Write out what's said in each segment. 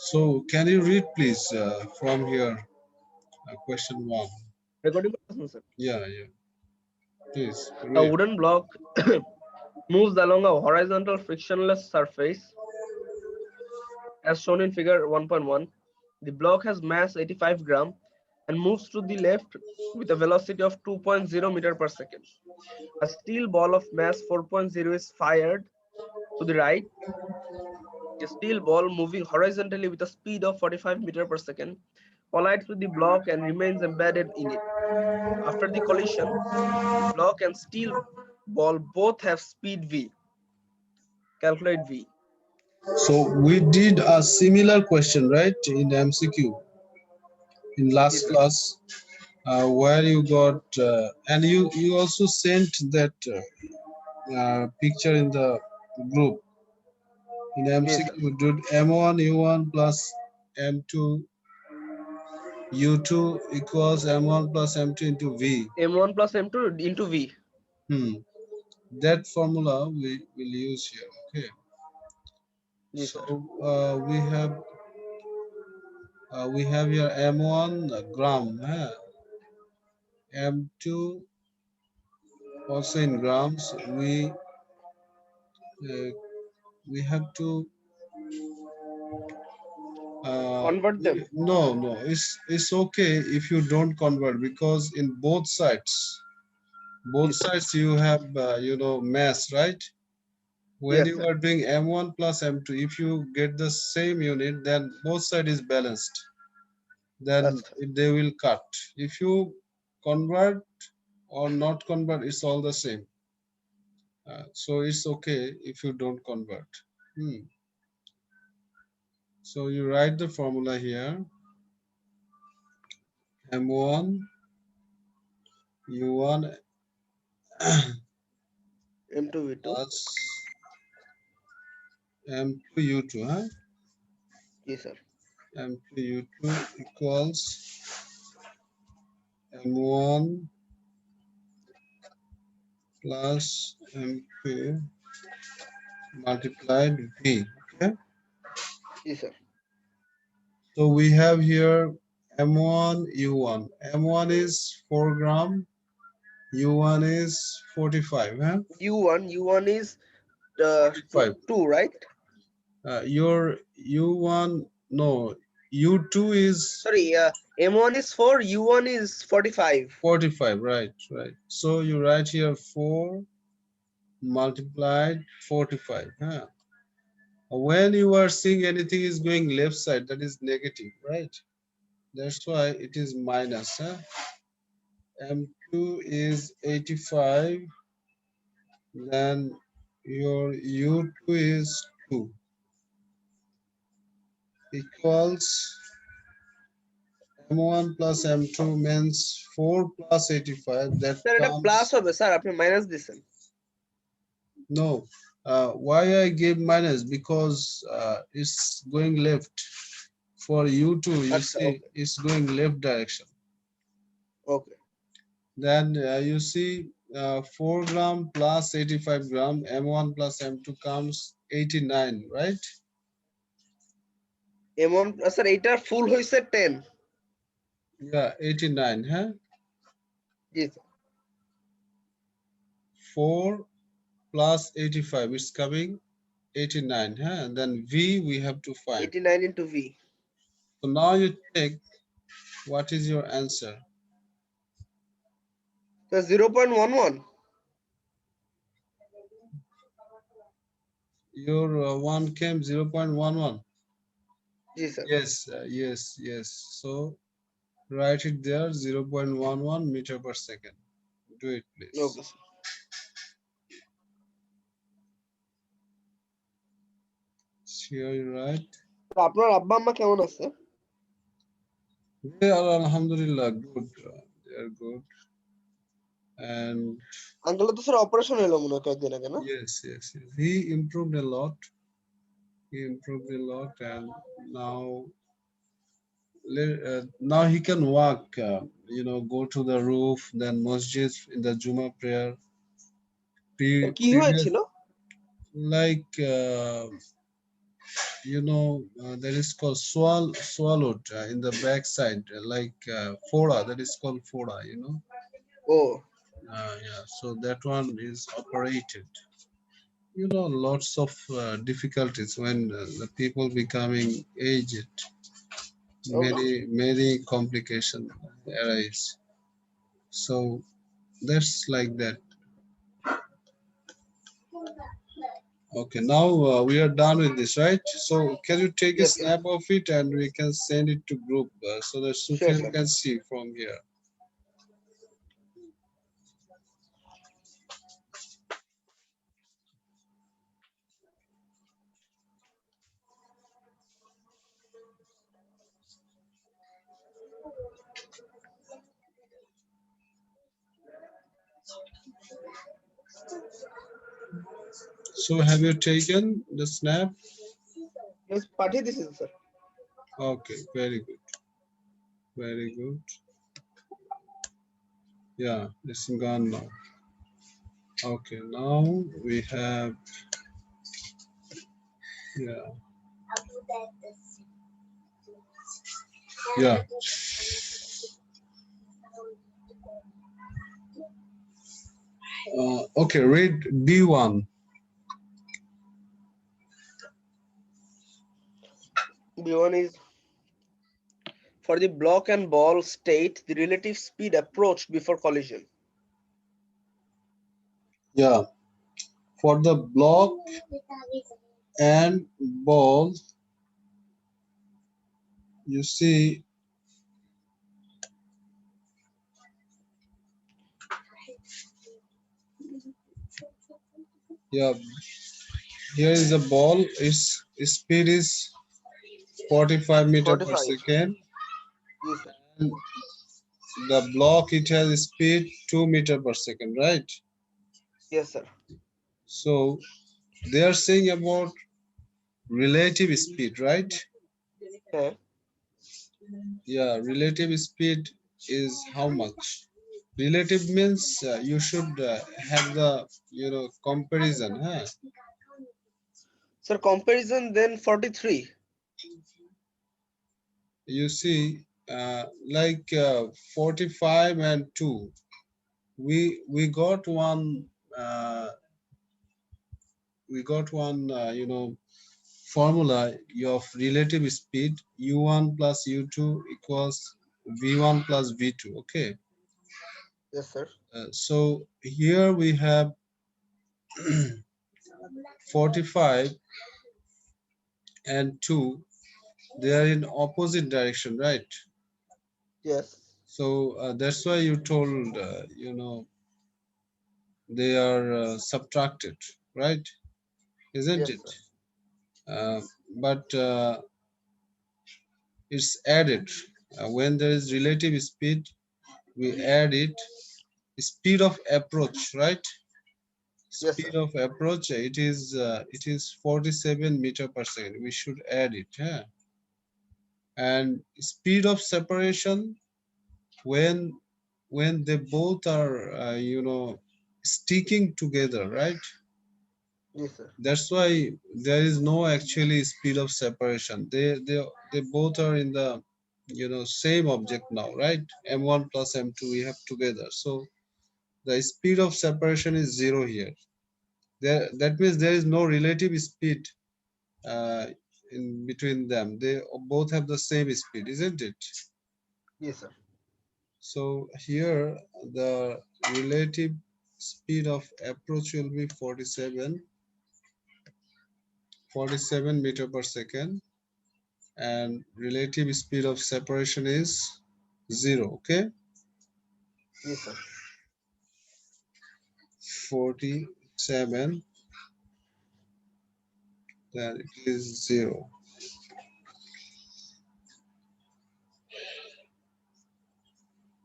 So can you read please from here question 1? Recording করতেছেন, sir. Yeah, please A read. wooden block moves along a horizontal frictionless surface as shown in figure 1.1. The block has mass 85 gram and moves to the left with a velocity of 2.0 meter per second. A steel ball of mass 4.0 is fired to the right. A steel ball moving horizontally with a speed of 45 meter per second collides with the block and remains embedded in it. After the collision, the block and steel ball both have speed v. Calculate v. So we did a similar question, right, in MCQ in Yes, last sir. class, where you got and you also sent that picture in the group. In Yes, sir. MCQ, did M1 U1 plus M2 U2 equals M1 plus M2 into V. M1 plus M2 into v. Hmm. That formula we will use here. Okay. Yes, So sir. we have here M1 gram, M2 also in grams. Uh, we have to Convert them. no, it's okay if you don't convert, because in both Yes, sir. sides you have mass, right? When Yes, you sir. are doing M1 plus M2, if you get the same unit, then both side is balanced, then Yes, sir. they will cut. If you convert or not convert, it's all the same. So it's okay if you don't convert. Hmm. So you write the formula here: M1 U1 M2 V2. plus M2 U2, Yes, sir. M2 U2 equals M1 plus M2 multiplied V. Okay. Yes, sir. So we have here M1 U1. M1 is 4 gram. U1 is 45. U1 is 45. two, right? Your U1, no, U2 is Sorry, M1 is 4, U1 is 45. 45. Right. So you write here 4 multiplied 45. When you are seeing anything is going left side, that is negative, right? That's why it is minus. M2 is 85, then your U2 is 2 equals M1 plus M2 means 4 plus 85, that sir এটা plus comes. হবে sir, আপনি minus দিছেন। No, why I gave minus? Because it's going left. For U2, you আচ্ছা, see, okay it's going left direction. Okay. Then you see 4 gram plus 85 gram, M1 plus M2 comes 89, right? M1 sir এইটার ফুল হইছে 10। Yeah, 89, G sir. 4 plus 85 is coming 89, and then V we have to find. 89 into V। So now you check what is your answer. So 0.11। Your one came 0.11. G sir. Yes. So write it there, 0.11 meter per second. Do it, please. Okay sir. Here you write. আপনার আব্বা আম্মা কেমন আছে? They are alhamdulillah good. They are good. And আঙ্কেলের তো sir operation হলো মনে হয় কয়েকদিন আগে, না? yes. He improved a lot. And now now he can walk. Go to the roof, then masjid in the Juma prayer. কি Previous, হয়েছিল? like that is called swallowed in the backside, like fora. That is called fora. Oh, Yeah, so that one is operated. Lots of difficulties when the people becoming aged. okay. Many complications arise. So that's like that. Okay, now we are done with this, right? So can you take a Yes, yes. snap of it and we can send it to group so that Sure, Sufyan sure. can see from here. So have you taken the snap? Yes, Pathi, this is sir. Okay, very good, very good. Yeah, it's gone now. Okay, now we have, yeah, yeah. Okay, read B1. B1 is for the block and ball state the relative speed approached before collision. Yeah, for the block and ball, you see, yeah, here is a ball. Its speed is 45 meter per 45. second. Yes, sir. And the block it has a speed 2 meter per second, right? Yes, sir. So they are saying about relative speed, right? Okay. Yeah, relative speed is how much? Relative means you should have the comparison, huh? Sir, comparison then 43. You see, like 45 and 2. We got one. We got one. Formula of relative speed u1 plus u2 equals v1 plus v2. Okay. Yes, sir. So here we have 45 and 2. They are in opposite direction, right? Yes. So that's why you told they are subtracted, right? Isn't Yes, it? sir. uh, but it's added when there is relative speed. We add it, speed of approach, right? Yes, sir. Speed of approach, it is 47 meter per second. We should add it, yeah. And speed of separation, when they both are sticking together, right? Yes, sir. That's why there is no actually speed of separation. They both are in the same object now, right? M1 plus M2 we have together. So the speed of separation is zero here. That means there is no relative speed uh, in between them. They both have the same speed, isn't it? Yes, sir. So here the relative speed of approach will be 47 meter per second, and relative speed of separation is zero. Okay, Yes, sir. 47, then it is zero.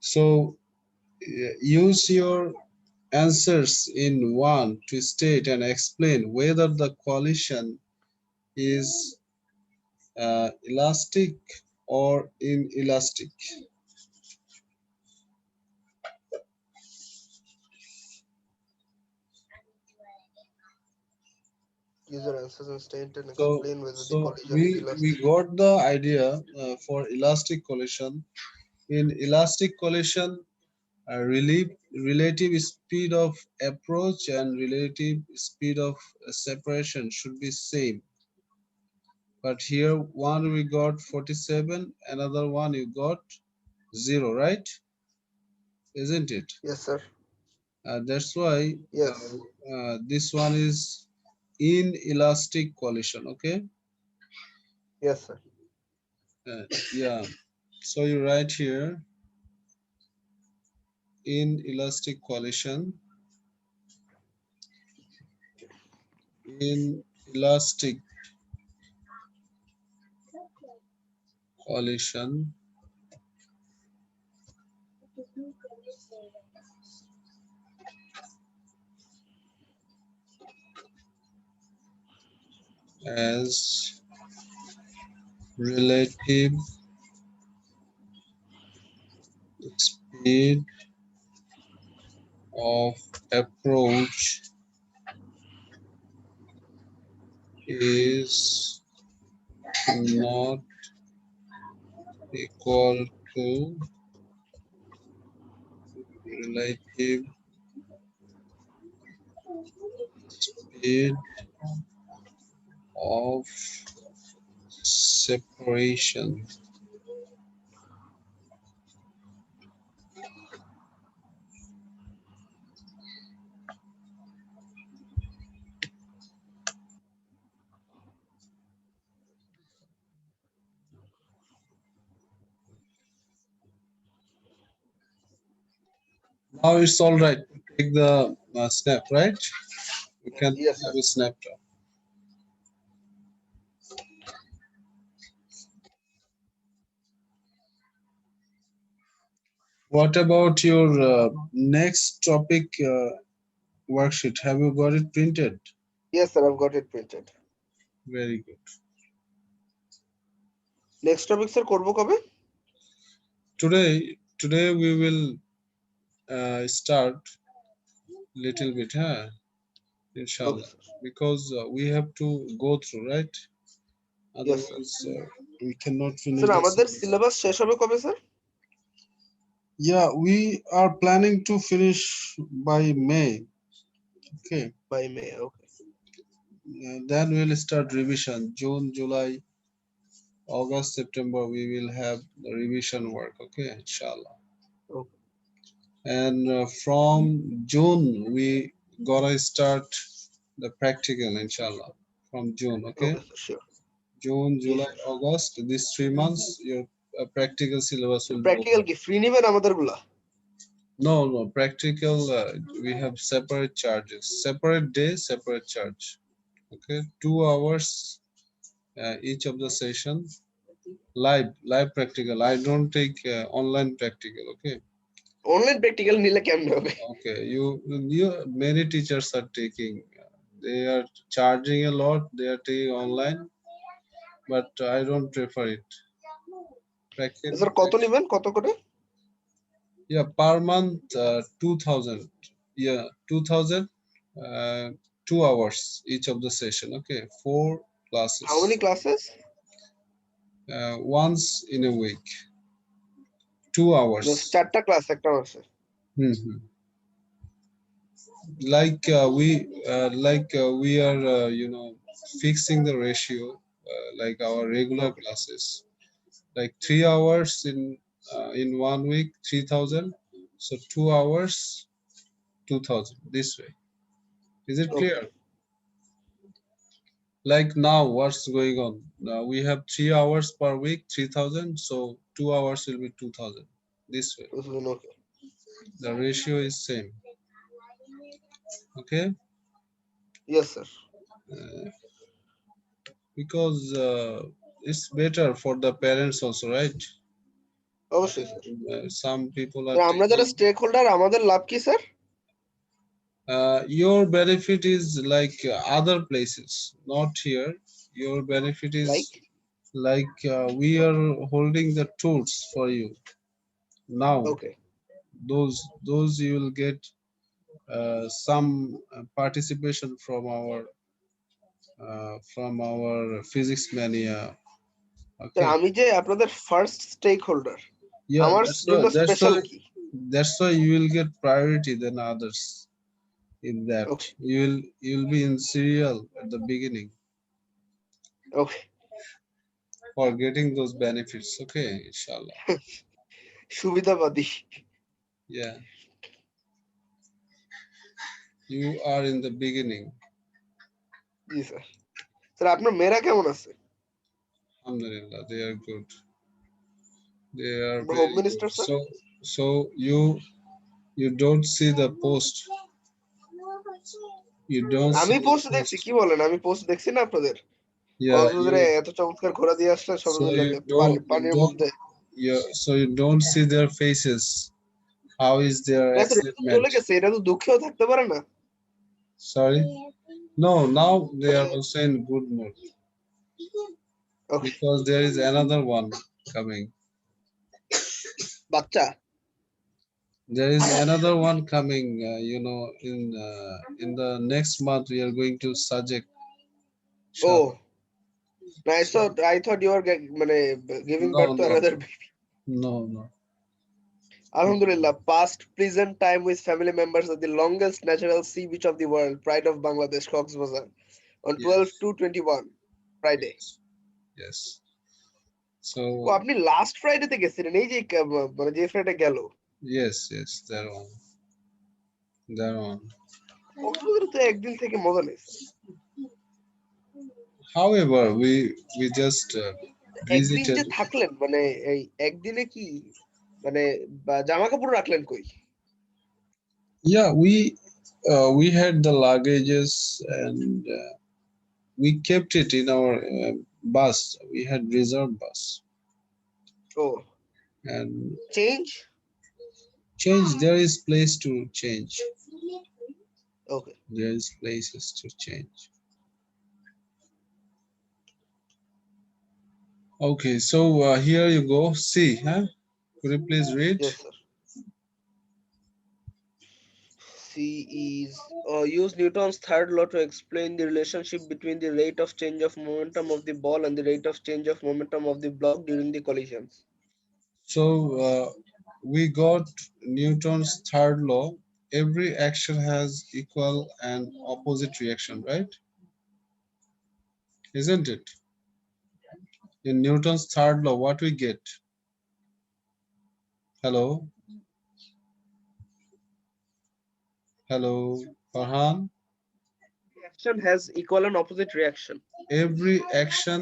So use your answers in one to state and explain whether the collision is elastic or inelastic. User answers instant and So explain whether the so collision is we elastic. got the idea for elastic collision. In elastic collision, relative speed of approach and relative speed of separation should be same. But here one we got 47, another one you got 0, right? Isn't it? Yes, sir. That's why Yes. this one is inelastic collision. Okay. Yes, sir. Yeah. So you write here inelastic collision. Inelastic collision as relative speed of approach is not equal to relative speed of separation. Now it's all right. Take the snap, right? We can Yes, have sir. a snapshot. What about your next topic worksheet? Have you got it printed? Yes, sir. I've got it printed. Very good. Next topic, sir. করবো কবে? Today we will start little bit, huh? Okay, Inshallah, sir. because we have to go through, right? Yes, sir. Otherwise, we cannot finish sir the আমাদের syllabus. Syllabus শেষ হবে কবে sir? Yeah, we are planning to finish by May. Okay, by May. Okay. then we'll start revision. June, July, August, September. We will have the revision work. Okay, inshallah. Okay. And from June we gotta start the practical, inshallah. From June, okay. Okay sir, sure. June, G July, sir. August. These 3 months, your practical syllabus will be practical over. কি free নেবেন আমাদেরগুলা? No, no, practical. We have separate charges, separate day, separate charge. Okay, 2 hours each of the session. Live practical. I don't take online practical. Okay. Online practical নিলে কেমনে হবে? Okay, you many teachers are taking. They are charging a lot. They are taking online, but I don't prefer it. Sir কত নেবেন, কত করে? Yeah, per month 2,000. Yeah, 2,000. 2 hours each of the session. Okay, four how many classes. Classes? Once in a week. 2 hours. 4টা class একটা মাসে? Hmm. We are fixing the ratio like our regular okay, classes, like 3 hours in 1 week, 3,000. So 2 hours, 2,000 this way. Is it clear? Okay, Like now what's going on now, we have 3 hours per week, 3,000. So 2 hours will be 2,000 this way. Okay. The ratio is same. Okay. Yes sir. uh, because it's better for the parents also, right? অবশ্যই sir. Some people are sir আমরা যারা taking stake holder আমাদের লাভ কি sir? your benefit is like other places, not here. Your benefit is like? like we are holding the tools for you now. Okay, Those you will get some participation from our from our physics mania. Sir Okay. আমি যে আপনাদের first stake holder, Yeah, আমার that's why জন্য that's special why কি? that's why you will get priority than others in that. Okay, You'll be in serial at the beginning okay. for getting those benefits. Okay, inshallah. সুবিধাবাদী। Yeah, you are in the beginning. G sir. Sir আপনার মেয়েরা কেমন আছে? Alhamdulillah, they are good. They are আপনার home very good. Minister sir? So you don't see the post. You don't আমি see the post দেখছি, post. কি বলেন? আমি পোস্ট দেখছি না আপনাদের? Yeah, কক্সবাজারে এত চমৎকার ঘোরা দিয়ে আসলেন সবাই so মিলে you don't you পানির don't মধ্যে। so you don't see their faces. How is their না স্যার, ওটা তো achievement? চলে গেছে, এটা তো দুঃখেও থাকতে পারে না। Sorry? No, now they are also in good mood okay. because there is another one coming. বাচ্চা? There is another one coming. In the next month we are going to Sajek. ও, Inshallah. না, So I thought you were মানে giving no, birth to no, another baby. no, no. Alhamdulillah, past pleasant time with family members at the longest natural sea beach of the world, pride of Bangladesh, Cox's on 12 Yes, to 21 Friday. yes, yes. O, So আপনি last ফ্রাইডেতে গেছিলেন? এই যে মানে যে Friday গেল। yes, yes, that one, that one. কক্সবাজারে তো একদিন থেকে মজা নেই স্যার। However, we just একদিন visited. যে থাকলেন, মানে এই একদিনে কি মানে জামা কাপড় রাখলেন কই? Yeah, we had the luggages and we kept it in our bus. We had reserved bus ও, and change? change. There is place to change. Okay. There is places to change. Okay, so here you go. See, huh? Could you please read? Yes sir. C is use Newton's third law to explain the relationship between the rate of change of momentum of the ball and the rate of change of momentum of the block during the collisions. So we got Newton's third law. Every action has equal and opposite reaction, right? Isn't it? In Newton's third law, what we get? Hello, hello, Farhan. The action has equal and opposite reaction. Every action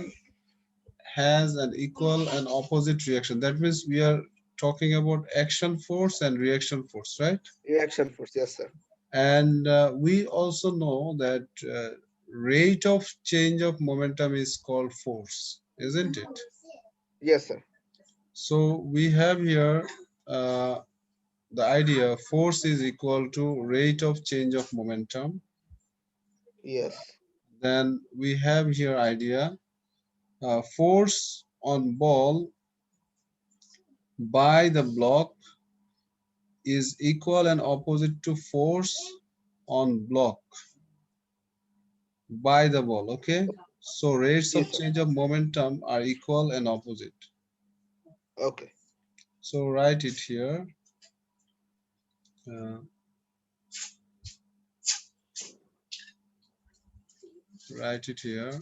has an equal and opposite reaction. That means we are talking about action force and reaction force, right? Reaction force, yes sir. And we also know that rate of change of momentum is called force, isn't it? Yes sir. So we have here uh, the idea force is equal to rate of change of momentum. Yes. Then we have here idea force on ball by the block is equal and opposite to force on block by the ball. Okay, so rates of Yes sir. change of momentum are equal and opposite. Okay. So write it here. uh, Write it here.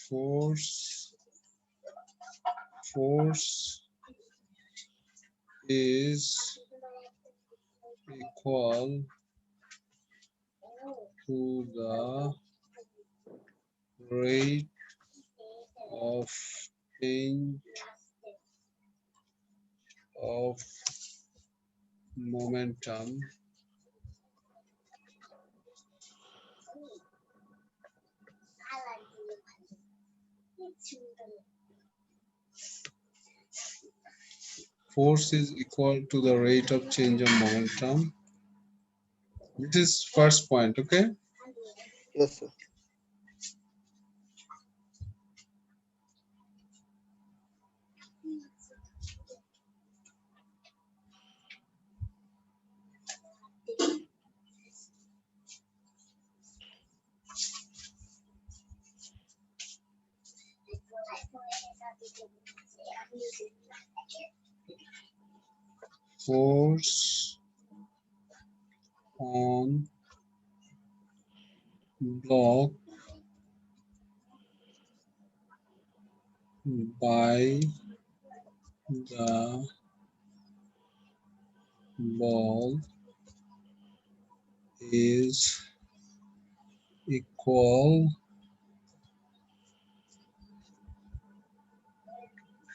Force is equal to the rate of change of momentum force is equal to the rate of change of momentum. This is first point, okay? Yes sir. Force on block by the ball is equal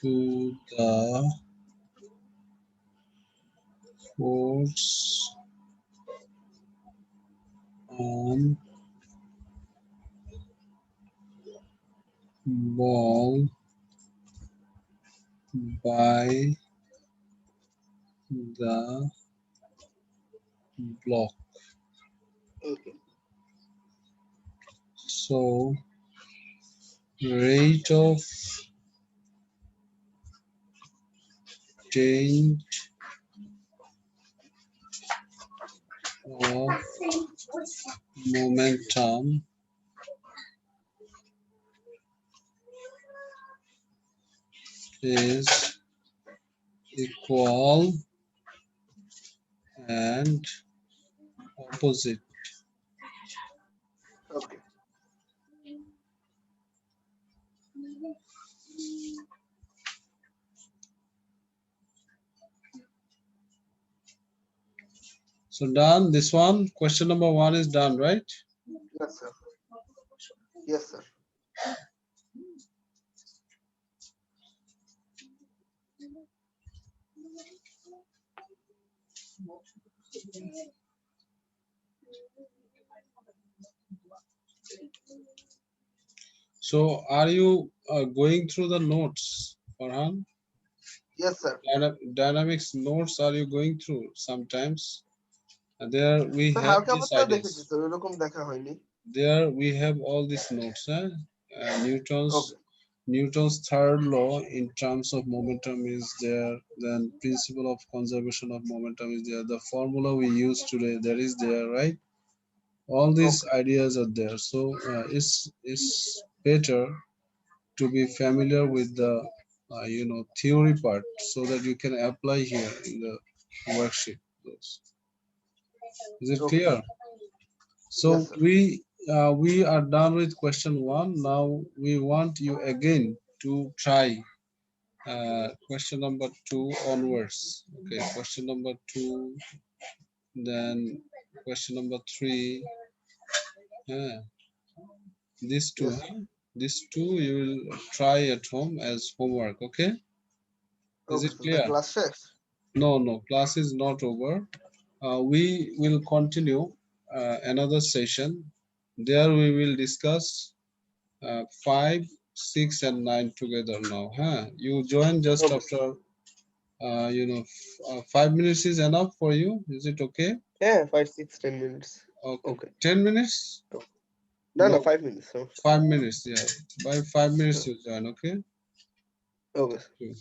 to the force on ball by the block. Okay. So rate of change of momentum is equal and opposite. Okay. So done. This one, question number one is done, right? Yes, sir. Yes, sir. So are you going through the notes, Farhan? Yes, sir. Dynamics notes are you going through sometimes? There we sir have হালকা these পাতলা ideas. দেখেছি sir, ওইরকম দেখা হয়নি। There we have all these notes. Okay, Newton's third law in terms of momentum is there. Then principle of conservation of momentum is there. The formula we use today, that is there, right? All these okay, ideas are there. So it's better to be familiar with the theory part so that you can apply here in the worksheet. Is it okay. clear? Yes, So sir. we are done with question one. Now we want you again to try question number two onwards. Okay, question number two, then question number three. Yeah, these two. Yes, sir. These two you will try at home as homework. Okay, is okay it sir, তা clear? Class শেষ? No, no, class is not over. We will continue another session. There we will discuss 5, 6, and 9 together now. Huh? You join just okay sir. after, 5 minutes is enough for you. Is it okay? হ্যাঁ, 5, 6, 10 minutes. Okay. ওকে। 10 minutes? না, না, No, 5 minutes সমস্যা নেই। 5 minutes. Yeah. By 5 minutes hmm, you join. Okay. Okay sir. Cool.